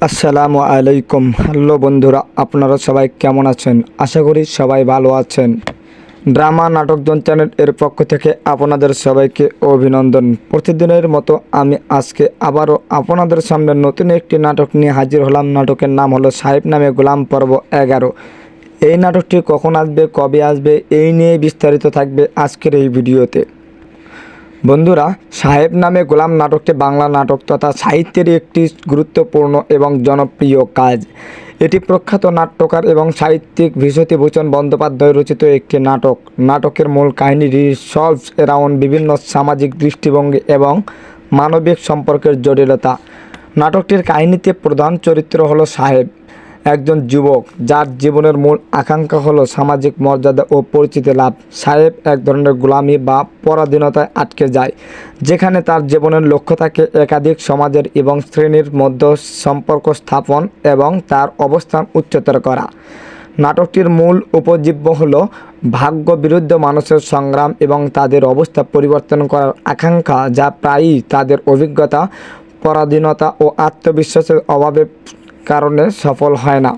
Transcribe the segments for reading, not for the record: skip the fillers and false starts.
আসসালামু আলাইকুম। হ্যালো বন্ধুরা, আপনারা সবাই কেমন আছেন? আশা করি সবাই ভালো আছেন। ড্রামা নাটকজন চ্যানেল এর পক্ষ থেকে আপনাদের সবাইকে অভিনন্দন। প্রতিদিনের মতো আমি আজকে আবারও আপনাদের সামনে নতুন একটি নাটক নিয়ে হাজির হলাম। নাটকের নাম হলো সাহেব নামে গোলাম পর্ব 11। এই নাটকটি কখন আসবে, কবে আসবে, এই নিয়ে বিস্তারিত থাকবে আজকের এই ভিডিওতে। বন্ধুরা, সাহেব নামে গোলাম নাটকটি বাংলা নাটক তথা সাহিত্যের একটি গুরুত্বপূর্ণ এবং জনপ্রিয় কাজ। এটি প্রখ্যাত নাট্যকার এবং সাহিত্যিক বিভূতিভূষণ বন্দ্যোপাধ্যায় রচিত একটি নাটক। নাটকের মূল কাহিনী রিভলভস অ্যারাউন্ড বিভিন্ন সামাজিক দৃষ্টিভঙ্গি এবং মানবিক সম্পর্কের জটিলতা। নাটকটির কাহিনীতে প্রধান চরিত্র হলো সাহেব, একজন যুবক যার জীবনের মূল আকাঙ্ক্ষা হলো সামাজিক মর্যাদা ও পরিচিতি লাভ। সাহেব এক ধরনের গোলামি বা পরাধীনতায় আটকে যায়, যেখানে তার জীবনের লক্ষ্য থাকে একাধিক সমাজের এবং শ্রেণীর মধ্যে সম্পর্ক স্থাপন এবং তার অবস্থান উচ্চতর করা। নাটকটির মূল উপজীব্য হল ভাগ্য বিরুদ্ধে মানুষের সংগ্রাম এবং তাদের অবস্থা পরিবর্তন করার আকাঙ্ক্ষা, যা প্রায়ই তাদের অভিজ্ঞতা, পরাধীনতা ও আত্মবিশ্বাসের অভাবের কারণে সফল হয় না।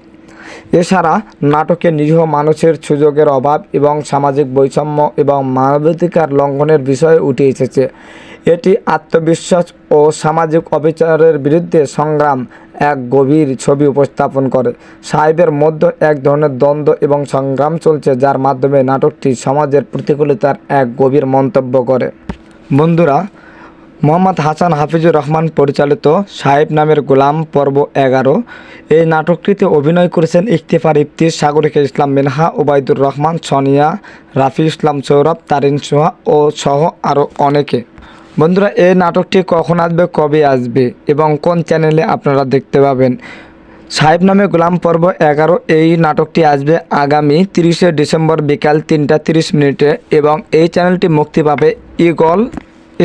এছাড়া নাটকে নিরীহ মানুষের সুযোগের অভাব এবং সামাজিক বৈষম্য এবং মানবাধিকার লঙ্ঘনের বিষয়ে উঠে এসেছে। এটি আত্মবিশ্বাস ও সামাজিক অবিচারের বিরুদ্ধে সংগ্রাম এক গভীর ছবি উপস্থাপন করে। সাহেবের মধ্যে এক ধরনের দ্বন্দ্ব এবং সংগ্রাম চলছে, যার মাধ্যমে নাটকটি সমাজের প্রতিকূলতার এক গভীর মন্তব্য করে। বন্ধুরা, মোহাম্মদ হাসান হাফিজুর রহমান পরিচালিত সাহেব নামের গোলাম পর্ব 11 এই নাটকটিতে অভিনয় করেছেন ইফতিখার ইফতির, সাগরিকা ইসলাম মিনহা, ওবায়দুর রহমান, সোনিয়া, রাফি ইসলাম সৌরভ, তারিন সোহা ও সহ আরও অনেকে। বন্ধুরা, এই নাটকটি কখন আসবে, কবে আসবে এবং কোন চ্যানেলে আপনারা দেখতে পাবেন? সাহেব নামে গোলাম পর্ব 11 এই নাটকটি আসবে আগামী 30শে ডিসেম্বর বিকাল 3টা 30 মিনিটে এবং এই চ্যানেলটি মুক্তি পাবে ঈগল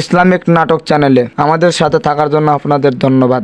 ইসলামিক নাটক চ্যানেলে। আমাদের সাথে থাকার জন্য আপনাদের ধন্যবাদ।